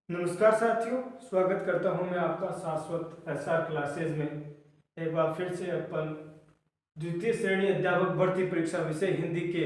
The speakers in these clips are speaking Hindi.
नमस्कार साथियों, स्वागत करता हूं मैं आपका शाश्वत एसआर क्लासेज में। एक बार फिर से अपन द्वितीय श्रेणी अध्यापक भर्ती परीक्षा विषय हिंदी के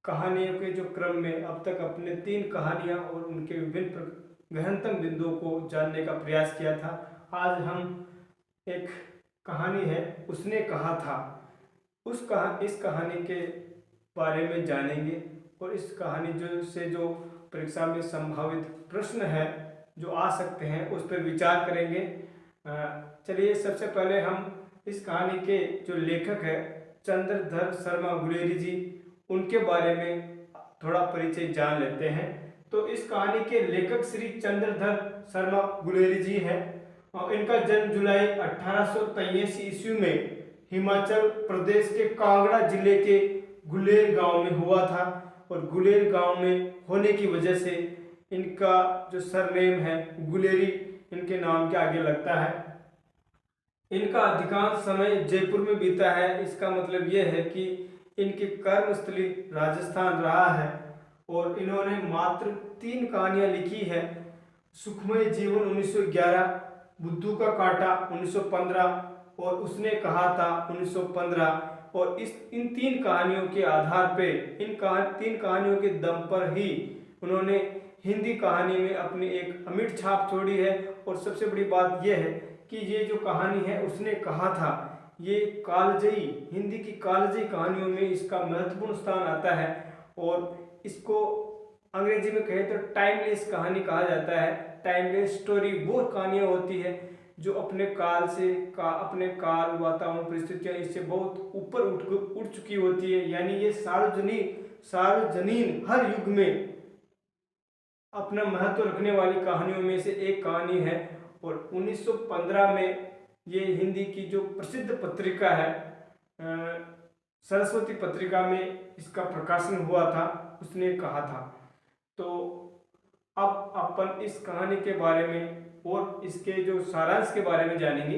कहानियों के जो क्रम में अब तक अपने 3 कहानियां और उनके विभिन्न गहनतम बिंदुओं को जानने का प्रयास किया था। आज हम एक कहानी है उसने कहा था इस कहानी के बारे में जानेंगे और इस कहानी जो परीक्षा में संभावित प्रश्न है जो आ सकते हैं उस पर विचार करेंगे। चलिए, सबसे पहले हम इस कहानी के जो लेखक है चंद्रधर शर्मा गुलेरी जी, उनके बारे में थोड़ा परिचय जान लेते हैं। तो इस कहानी के लेखक श्री चंद्रधर शर्मा गुलेरी जी है और इनका जन्म जुलाई 1883 ईस्वी में हिमाचल प्रदेश के कांगड़ा जिले के गुलेर गांव में हुआ था। और गुलेर गांव में होने की वजह से इनका जो सरनेम है गुलेरी इनके नाम के आगे लगता है। इनका अधिकांश समय जयपुर में बीता है। इसका मतलब यह है कि इनकी कर्मस्थली राजस्थान रहा है और इन्होंने मात्र 3 कहानियां लिखी है। सुखमय जीवन 1911, बुद्धू का कांटा 1915 और उसने कहा था 1915। और इन 3 कहानियों के आधार पे 3 कहानियों के दम पर ही उन्होंने हिंदी कहानी में अपनी एक अमिट छाप छोड़ी है। और सबसे बड़ी बात यह है कि ये जो कहानी है उसने कहा था, ये कालजयी हिंदी की कालजयी कहानियों में इसका महत्वपूर्ण स्थान आता है। और इसको अंग्रेजी में कहे तो टाइमलेस कहानी कहा जाता है। टाइमलेस स्टोरी वो कहानियाँ होती है जो अपने काल वातावरण परिस्थितियां इससे बहुत ऊपर उठ चुकी होती है। यानी ये सार्वजनीन हर युग में अपना महत्व रखने वाली कहानियों में से एक कहानी है। और 1915 में ये हिंदी की जो प्रसिद्ध पत्रिका है सरस्वती पत्रिका में इसका प्रकाशन हुआ था, उसने कहा था। तो अब अपन इस कहानी के बारे में और इसके जो सारांश के बारे में जानेंगे।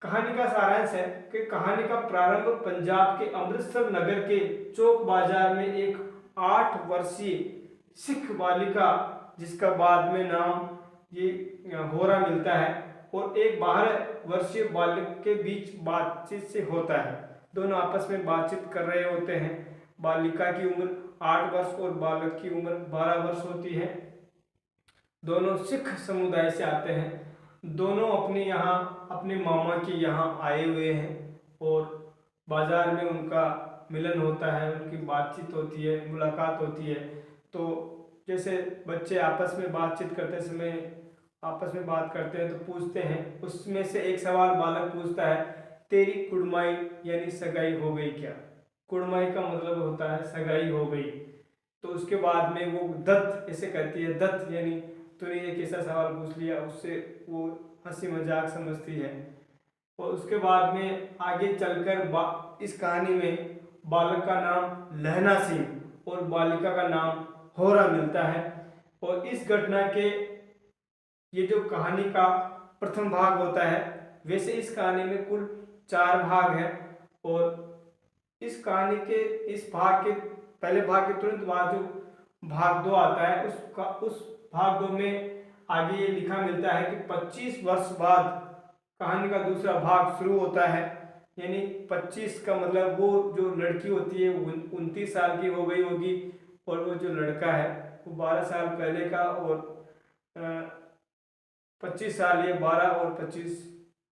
कहानी का सारांश है कि कहानी का प्रारंभ पंजाब के अमृतसर नगर के चौक बाजार में एक 8 वर्षीय सिख बालिका, जिसका बाद में नाम ये होरा मिलता है, और एक 12 वर्षीय बालक के बीच बातचीत से होता है। दोनों आपस में बातचीत कर रहे होते हैं। बालिका की उम्र 8 वर्ष और बालक की उम्र 12 वर्ष होती है। दोनों सिख समुदाय से आते हैं। दोनों अपने मामा के यहाँ आए हुए हैं और बाजार में उनका मिलन होता है, उनकी बातचीत होती है, मुलाकात होती है। तो जैसे बच्चे आपस में बातचीत करते समय आपस में बात करते हैं तो पूछते हैं, उसमें से एक सवाल बालक पूछता है, तेरी कुड़माई यानी सगाई हो गई क्या? कुड़माई का मतलब होता है सगाई हो गई। तो उसके बाद में वो दत्त ऐसे कहती है, दत्त यानी तूने एक ऐसा सवाल पूछ लिया, उससे वो हंसी मजाक समझती है। और उसके बाद में आगे चलकर इस कहानी में बालक का नाम लहना सिंह और बालिका का नाम होरा मिलता है। और इस घटना के ये जो कहानी का प्रथम भाग होता है, वैसे इस कहानी में कुल 4 भाग हैं। और इस कहानी के इस भाग के पहले भाग के तुरंत बाद जो भाग 2 आता है, उस भाग 2 में आगे ये लिखा मिलता है कि 25 वर्ष बाद कहानी का दूसरा भाग शुरू होता है। यानी 25 का मतलब वो जो लड़की होती है 29 साल की हो गई होगी और वो जो लड़का है वो 12 साल पहले का, और 25 साल ये 12 और 25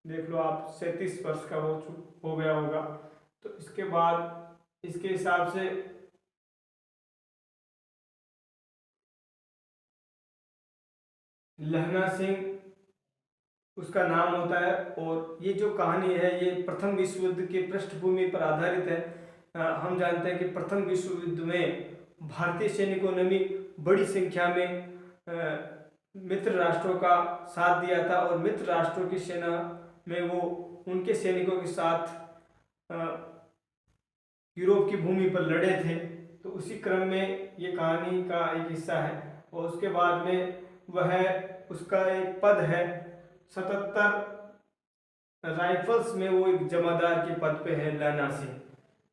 देख लो आप 37 वर्ष का वो हो गया होगा। तो इसके बाद इसके हिसाब से लहना सिंह उसका नाम होता है। और ये जो कहानी है ये प्रथम विश्व युद्ध की पृष्ठभूमि पर आधारित है। हम जानते हैं कि प्रथम विश्व युद्ध में भारतीय सैनिकों ने भी बड़ी संख्या में मित्र राष्ट्रों का साथ दिया था और मित्र राष्ट्रों की सेना में वो उनके सैनिकों के साथ यूरोप की भूमि पर लड़े थे। तो उसी क्रम में ये कहानी का एक हिस्सा है। और उसके बाद में उसका एक पद है 77 राइफल्स में, वो एक जमादार के पद पे है लहना सिंह।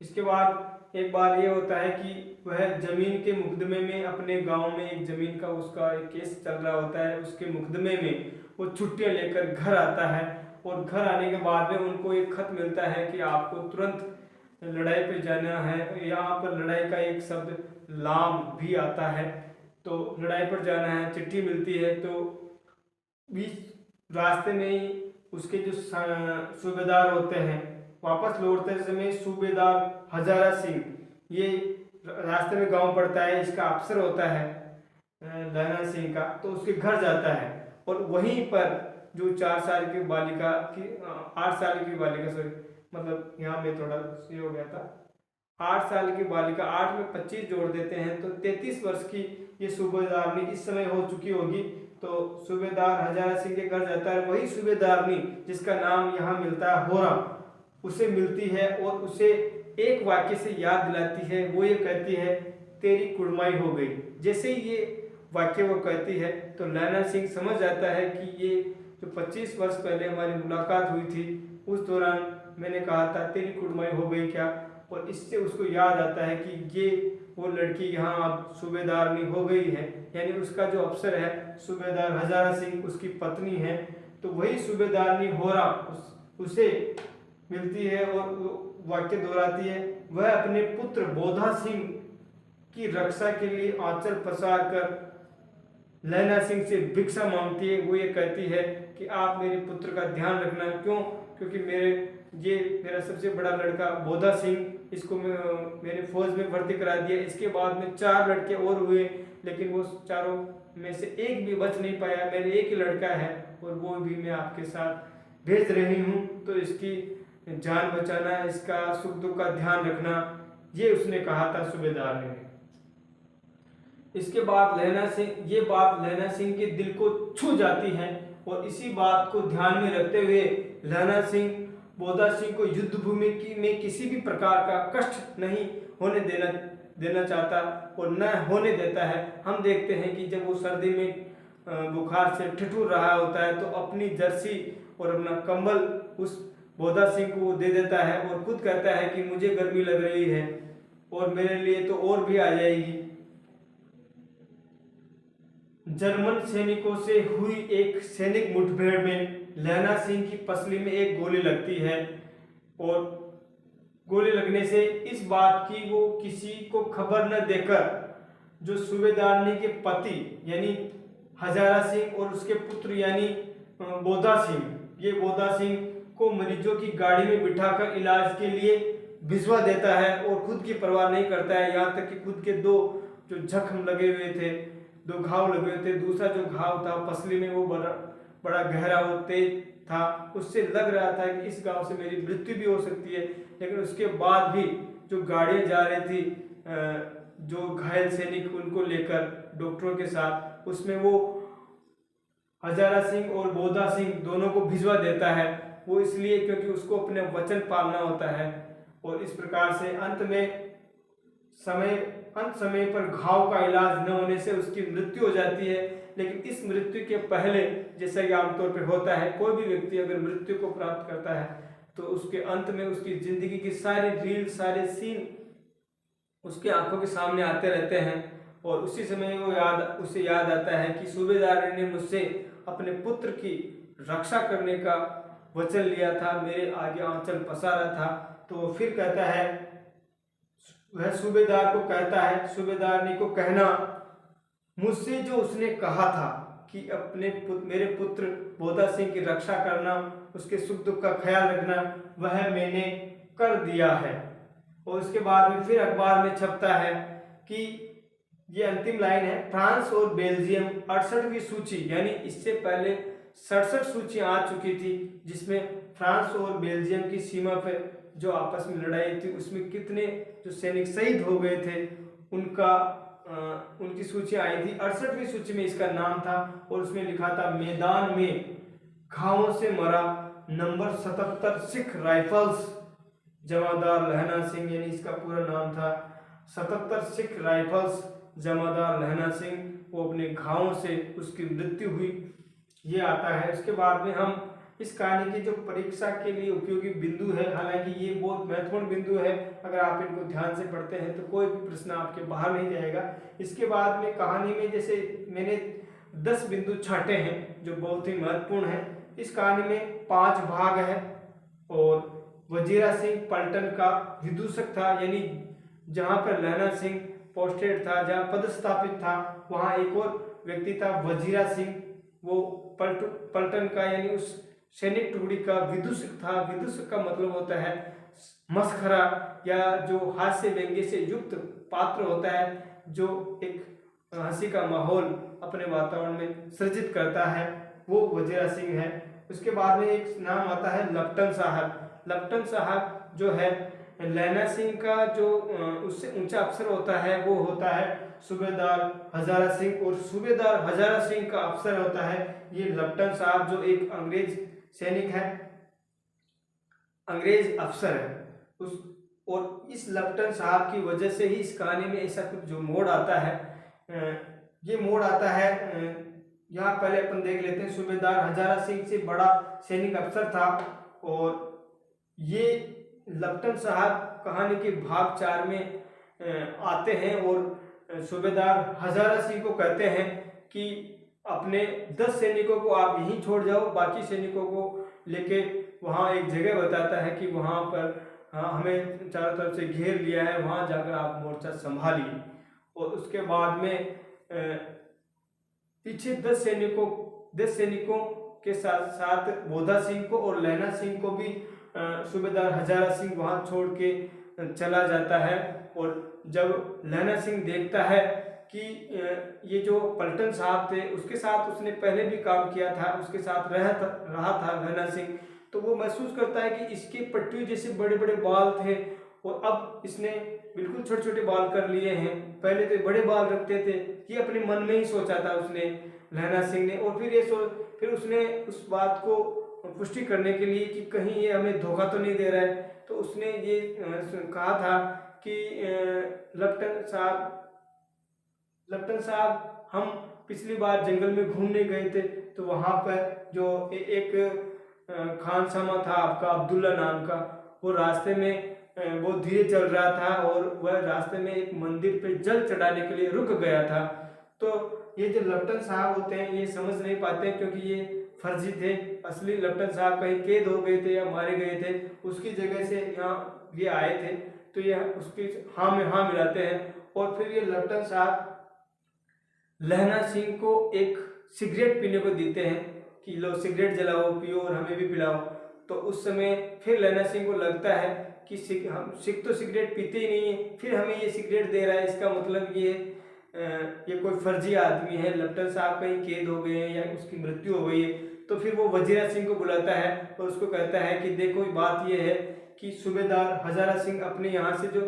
इसके बाद एक बार ये होता है कि वह जमीन के मुकदमे में अपने गांव में एक जमीन का उसका एक केस चल रहा होता है, उसके मुकदमे में वो छुट्टियां लेकर घर आता है और घर आने के बाद में उनको एक खत मिलता है कि आपको तुरंत लड़ाई पे जाना है। यहाँ पर लड़ाई का एक शब्द लाम भी आता है, तो लड़ाई पर जाना है, चिट्ठी मिलती है। तो बीच रास्ते में ही उसके जो सूबेदार होते हैं, वापस लौटते समय सूबेदार हजारा सिंह, ये रास्ते में गांव पड़ता है, इसका अफसर होता है लहना सिंह का, तो उसके घर जाता है और वहीं पर जो 4 साल की बालिका की 8 साल की बालिका, सॉरी मतलब यहाँ में थोड़ा ये हो गया था, 8 साल की बालिका, 8 में 25 जोड़ देते हैं तो 33 वर्ष की ये सूबेदारनी इस समय हो चुकी होगी। तो सूबेदार हजारा सिंह के घर जाता है, वही सूबेदारनी जिसका नाम यहाँ मिलता है होरा, उसे मिलती है और उसे एक वाक्य से याद दिलाती है। वो ये कहती है तेरी कुड़माई हो गई। जैसे ही ये वाक्य वो कहती है तो लहना सिंह समझ जाता है कि ये जो 25 वर्ष पहले हमारी मुलाकात हुई थी उस दौरान मैंने कहा था तेरी कुड़माई हो गई क्या, और इससे उसको याद आता है कि ये वो लड़की यहाँ अब सूबेदारनी हो गई है, यानी उसका जो अफसर है सूबेदार हजारा सिंह उसकी पत्नी है। तो वही सूबेदारनी होरा उसे मिलती है और वाक्य दोहराती है, वह अपने पुत्र बोधा सिंह की रक्षा के लिए आंचल पसार कर लहना सिंह से भिक्षा मांगती है। वो ये कहती है कि आप मेरे पुत्र का ध्यान रखना, क्यों, क्योंकि मेरा सबसे बड़ा लड़का बोधा सिंह, इसको मैंने फौज में भर्ती करा दिया। इसके बाद में 4 लड़के और हुए, लेकिन वो चारों में से एक भी बच नहीं पाया, मेरे एक ही लड़का है और वो भी मैं आपके साथ भेज रही हूँ, तो इसकी जान बचाना, इसका सुख दुख का ध्यान रखना, ये उसने कहा था सूबेदार ने। इसके बाद ये बात लहना सिंह के दिल को छू जाती है और इसी बात को ध्यान में रखते हुए लहना सिंह बोधा सिंह को युद्ध भूमि में किसी भी प्रकार का कष्ट नहीं होने देना चाहता और न होने देता है। हम देखते हैं कि जब वो सर्दी में बुखार से ठिठुर रहा होता है तो अपनी जर्सी और अपना कंबल उस बोधा सिंह को दे देता है और खुद कहता है कि मुझे गर्मी लग रही है और मेरे लिए तो और भी आ जाएगी। जर्मन सैनिकों से हुई एक सैनिक मुठभेड़ में लहना सिंह की पसली में एक गोली लगती है और गोली लगने से इस बात की वो किसी को खबर न देकर जो सूबेदारनी के पति यानी हजारा सिंह और उसके पुत्र यानी बोधा सिंह, ये बोधा सिंह को मरीजों की गाड़ी में बिठाकर इलाज के लिए भिजवा देता है और खुद की परवाह नहीं करता है। यहाँ तक कि खुद के 2 जो जख्म लगे हुए थे, 2 घाव लगे हुए थे, दूसरा जो घाव था पसली में वो बड़ा गहरा और तेज था, उससे लग रहा था कि इस गांव से मेरी मृत्यु भी हो सकती है। लेकिन उसके बाद भी जो गाड़ियां जा रही थी जो घायल सैनिक उनको लेकर डॉक्टरों के साथ, उसमें वो हजारा सिंह और बोधा सिंह दोनों को भिजवा देता है। वो इसलिए क्योंकि उसको अपने वचन पालना होता है और इस प्रकार से अंत समय पर घाव का इलाज न होने से उसकी मृत्यु हो जाती है। लेकिन इस मृत्यु के पहले, जैसा कि आमतौर पर होता है, कोई भी व्यक्ति अगर मृत्यु को प्राप्त करता है तो उसके अंत में उसकी जिंदगी की सारी रील, सारे सीन उसके आंखों के सामने आते रहते हैं और उसी समय उसे याद आता है कि सूबेदार ने मुझसे अपने पुत्र की रक्षा करने का वचन लिया था, मेरे आगे आंचल पसारा था। तो फिर कहता है, वह सूबेदार को कहता है, सूबेदारनी को कहना मुझसे जो उसने कहा था कि मेरे पुत्र बोधा सिंह की रक्षा करना, उसके सुख दुख का ख्याल रखना, वह मैंने कर दिया है। और उसके बाद में फिर अखबार में छपता है कि ये अंतिम लाइन है, फ्रांस और बेल्जियम 68वीं सूची, यानी इससे पहले 67 सूचियां आ चुकी थी जिसमें फ्रांस और बेल्जियम की सीमा पर जो आपस में लड़ाई थी उसमें कितने जो सैनिक शहीद हो गए थे उनकी सूची आई थी। 68वीं सूची में इसका नाम था और उसमें लिखा था मैदान में घावों से मरा नंबर 77 सिख राइफल्स जमादार लहना सिंह, यानी इसका पूरा नाम था 77 सिख राइफल्स जमादार लहना सिंह। वो अपने घावों से उसकी मृत्यु हुई, ये आता है। उसके बाद में हम इस कहानी की जो परीक्षा के लिए उपयोगी बिंदु है, हालांकि ये बहुत महत्वपूर्ण बिंदु है, अगर आप इनको ध्यान से पढ़ते हैं तो कोई भी प्रश्न आपके बाहर नहीं जाएगा। इसके बाद में कहानी में जैसे मैंने 10 बिंदु छांटे हैं जो बहुत ही महत्वपूर्ण है। इस कहानी में 5 भाग है और वजीरा सिंह पलटन का विदूषक था, यानी जहां पर लहना सिंह पोस्टेड था, जहां पदस्थापित था, वहां एक और व्यक्ति था वजीरा सिंह, वो पलटन का यानी उस सैनिक टुकड़ी का विदूषक था। विदूषक का मतलब होता है मस्खरा या जो हास्य व्यंग्य से युक्त पात्र होता है, जो एक हंसी का माहौल अपने वातावरण में सृजित करता है, वो वजीरा सिंह है। उसके बाद में एक नाम आता है लपटन साहब। लपटन साहब जो है लैना सिंह का जो उससे ऊंचा अफसर होता है वो होता है सूबेदार हजारा सिंह, और सूबेदार हजारा सिंह का अफसर होता है ये लपटन साहब, जो एक अंग्रेज सैनिक है, अंग्रेज अफसर है उस। और इस लपटन साहब की वजह से ही इस कहानी में ऐसा कुछ जो मोड़ आता है, ये मोड़ आता है। यहाँ पहले अपन देख लेते हैं, सूबेदार हजारा सिंह से बड़ा सैनिक अफसर था, और ये लपटन साहब कहानी के भाग 4 में आते हैं और सूबेदार हजारा सिंह को कहते हैं कि अपने 10 सैनिकों को आप यहीं छोड़ जाओ, बाकी सैनिकों को लेके वहाँ एक जगह बताता है कि वहाँ पर हमें चारों तरफ से घेर लिया है, वहाँ जाकर आप मोर्चा संभालिए। और उसके बाद में पीछे 10 सैनिकों के साथ साथ बोधा सिंह को और लहना सिंह को भी सूबेदार हजारा सिंह वहां छोड़ के चला जाता है। और जब लहना सिंह देखता है कि ये जो पलटन साहब थे उसके साथ उसने पहले भी काम किया था, उसके साथ रहा था लहना सिंह, तो वो महसूस करता है कि इसके पट्टी जैसे बड़े बड़े बाल थे और अब इसने बिल्कुल छोटे छोटे बाल कर लिए हैं, पहले तो बड़े बाल रखते थे। ये अपने मन में ही सोचा था उसने, लहना सिंह ने। और फिर उसने उस बात को पुष्टि करने के लिए कि कहीं ये हमें धोखा तो नहीं दे रहा है, तो उसने ये कहा था कि लपटन साहब हम पिछली बार जंगल में घूमने गए थे, तो वहां पर जो एक खान सामा था आपका अब्दुल्ला नाम का, वो रास्ते में वो धीरे चल रहा था और वह रास्ते में एक मंदिर पे जल चढ़ाने के लिए रुक गया था। तो ये जो लपटन साहब होते हैं ये समझ नहीं पाते क्योंकि ये फर्जी थे, असली लपटन साहब कहीं कैद हो गए थे या मारे गए थे, उसकी जगह से यहाँ ये आए थे, तो ये उसकी हाँ में हाँ मिलाते हैं। और फिर ये लपटन साहब लहना सिंह को एक सिगरेट पीने को देते हैं कि लो सिगरेट जलाओ, पियो और हमें भी पिलाओ। तो उस समय फिर लहना सिंह को लगता है कि हम सिख तो सिगरेट पीते ही नहीं है, फिर हमें ये सिगरेट दे रहा है, इसका मतलब ये कोई फर्जी आदमी है, लपटन साहब कहीं कैद हो गए हैं या उसकी मृत्यु हो गई है। तो फिर वो वजीरा सिंह को बुलाता है और उसको कहता है कि देखो बात ये है कि सूबेदार हजारा सिंह अपने यहाँ से जो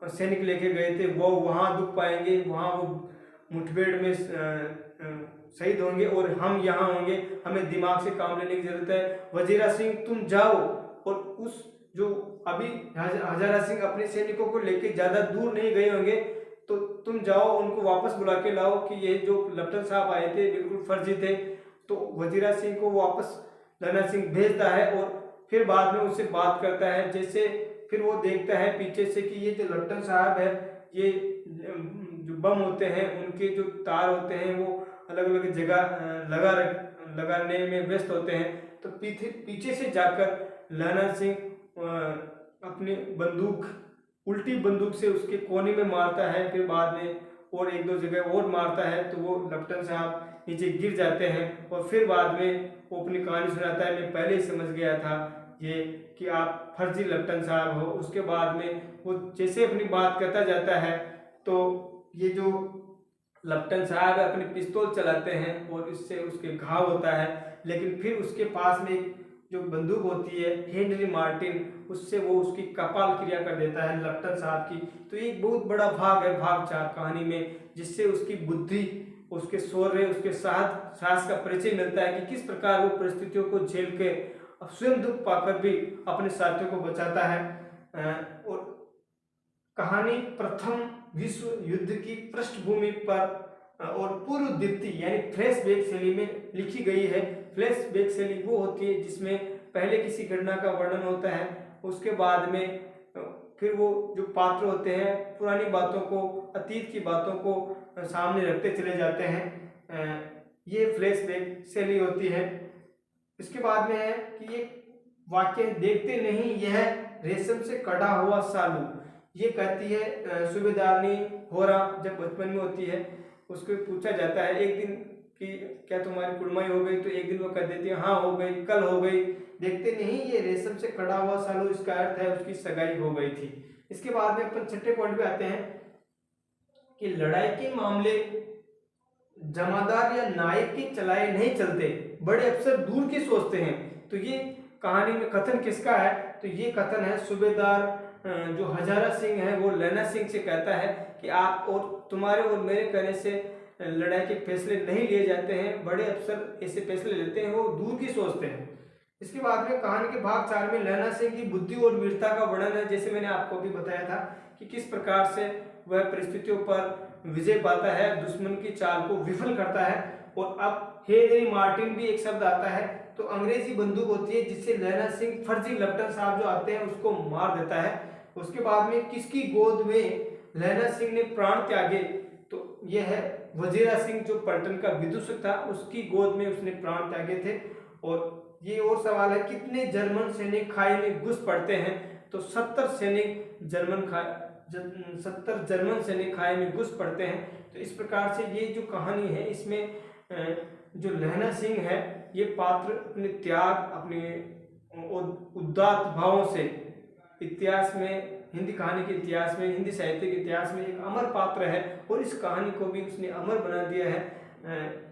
सैनिक लेके गए थे वो वहाँ दुख पाएंगे, वहाँ वो मुठभेड़ में शहीद होंगे और हम यहाँ होंगे, हमें दिमाग से काम लेने की जरूरत है। वजीरा सिंह तुम जाओ और उस जो अभी हजारा सिंह अपने सैनिकों को लेके ज्यादा दूर नहीं गए होंगे, तो तुम जाओ उनको वापस बुला के लाओ कि ये जो लपटन साहब आए थे बिल्कुल फर्जी थे। तो वजीरा सिंह को वापस लहना सिंह भेजता है और फिर बाद में उससे बात करता है। जैसे फिर वो देखता है पीछे से कि ये जो लपटन साहब है, ये जो बम होते हैं उनके जो तार होते हैं वो अलग अलग जगह लगाने में व्यस्त होते हैं। तो पीछे से जाकर लहना सिंह अपनी उल्टी बंदूक से उसके कोने में मारता है, फिर बाद में और एक दो जगह और मारता है, तो वो लपटन साहब नीचे गिर जाते हैं। और फिर बाद में वो अपनी कहानी सुनाता है, मैं पहले ही समझ गया था ये कि आप फर्जी लपटन साहब हो। उसके बाद में वो जैसे अपनी बात करता जाता है तो ये जो लपटन साहब अपनी पिस्तौल चलाते हैं और इससे उसके घाव होता है, लेकिन फिर उसके पास में जो बंदूक होती है हेनरी मार्टिन, उससे वो उसकी कपाल क्रिया कर देता है लपटन साहब की। तो ये एक बहुत बड़ा भाग है भाग 4 कहानी में, जिससे उसकी बुद्धि, उसके शौर्य, उसके साहस का परिचय मिलता है कि किस प्रकार वो परिस्थितियों को झेल के स्वयं दुख पाकर भी अपने साथियों को बचाता है। और कहानी प्रथम विश्व युद्ध की पृष्ठभूमि पर और पूर्व दीप्ति यानी फ्लैशबैक शैली में लिखी गई है, फ्लैशबैक शैली वो होती है जिसमें पहले किसी घटना का वर्णन होता है, उसके बाद में फिर वो जो पात्र होते हैं पुरानी बातों को, अतीत की बातों को सामने रखते चले जाते हैं। ये फ्लैशबैक शैली होती है। इसके बाद में है कि ये वाक्य देखते नहीं यह रेशम से कढ़ा हुआ सालू, ये कहती है सूबेदारनी होरा जब बचपन में होती है, उसको पूछा जाता है एक दिन कि क्या तुम्हारी कुड़माई हो गई, तो एक दिन वो कह देती है हाँ हो गई, कल हो गई। देखते नहीं ये रेशम से कढ़ा हुआ सालू, इसका अर्थ है उसकी सगाई हो गई थी। इसके बाद में अपन छठे पॉइंट पे आते हैं कि लड़ाई के मामले जमादार या नायक के चलाए नहीं चलते, बड़े अफसर दूर की सोचते हैं। तो ये कहानी में कथन किसका है, तो ये कथन है सूबेदार जो हजारा सिंह है वो लैना सिंह से कहता है कि आप और तुम्हारे और मेरे कहने से लड़ाई के फैसले नहीं लिए जाते हैं, बड़े अफसर ऐसे फैसले लेते हैं, वो दूर की सोचते हैं। इसके बाद में कहानी के भाग 4 में लैना सिंह की बुद्धि और वीरता का वर्णन है। जैसे मैंने आपको भी बताया था कि किस प्रकार से वह परिस्थितियों पर विजय पाता है, दुश्मन की चाल को विफल करता है। और अब हेनरी मार्टिन भी एक शब्द आता है, तो अंग्रेजी बंदूक होती है जिससे लैना सिंह फर्जी लेफ्टिनेंट साहब जो आते हैं उसको मार देता है। उसके बाद में किसकी गोद में लैना सिंह ने प्राण त्यागे, तो यह है वजीरा सिंह जो पलटन का विदूषक था, उसकी गोद में उसने प्राण त्यागे थे। और ये और सवाल है कितने जर्मन सैनिक खाई में घुस पड़ते हैं, तो 70 जर्मन सैनिक खाई में घुस पड़ते हैं। तो इस प्रकार से ये जो कहानी है इसमें जो लैना सिंह है ये पात्र अपने त्याग, अपने उदात्त भावों से इतिहास में, हिंदी कहानी के इतिहास में, हिंदी साहित्य के इतिहास में एक अमर पात्र है। और इस कहानी को भी उसने अमर बना दिया है।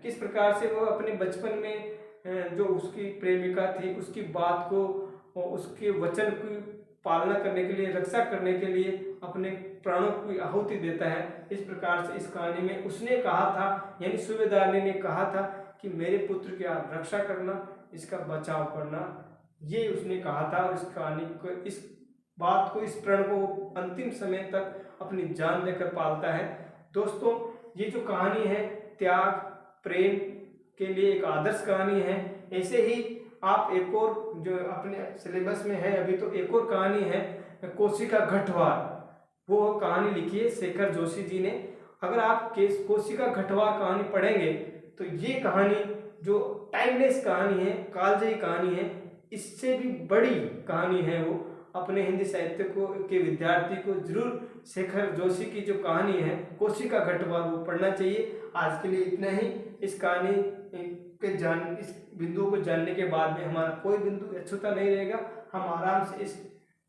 किस प्रकार से वो अपने बचपन में जो उसकी प्रेमिका थी उसकी बात को और उसके वचन की पालना करने के लिए, रक्षा करने के लिए अपने प्राणों की आहुति देता है। इस प्रकार से इस कहानी में उसने कहा था, यानी सूबेदारनी ने कहा था कि मेरे पुत्र की आप रक्षा करना, इसका बचाव करना, ये उसने कहा था। और इस कहानी को, इस बात को, इस प्रण को अंतिम समय तक अपनी जान देकर पालता है। दोस्तों ये जो कहानी है त्याग प्रेम के लिए एक आदर्श कहानी है। ऐसे ही आप एक और जो अपने सिलेबस में है अभी, तो एक और कहानी है कोसी का घटवार, वो कहानी लिखी है शेखर जोशी जी ने। अगर आप कोसी का घटवार कहानी पढ़ेंगे तो ये कहानी जो टाइमलेस कहानी है, कालजयी कहानी है, इससे भी बड़ी कहानी है। वो अपने हिंदी साहित्य को के विद्यार्थी को जरूर शेखर जोशी की जो कहानी है कोसी का घटवार वो पढ़ना चाहिए। आज के लिए इतना ही। इस कहानी इस बिंदुओं को जानने के बाद में हमारा कोई बिंदु अछूता नहीं रहेगा, हम आराम से इस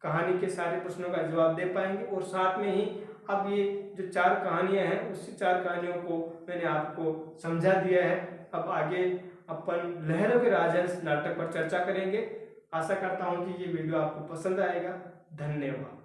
कहानी के सारे प्रश्नों का जवाब दे पाएंगे। और साथ में ही अब ये जो 4 कहानियां हैं उस 4 कहानियों को मैंने आपको समझा दिया है। अब आगे अपन लहरों के राजहंस नाटक पर चर्चा करेंगे। आशा करता हूं कि ये वीडियो आपको पसंद आएगा। धन्यवाद।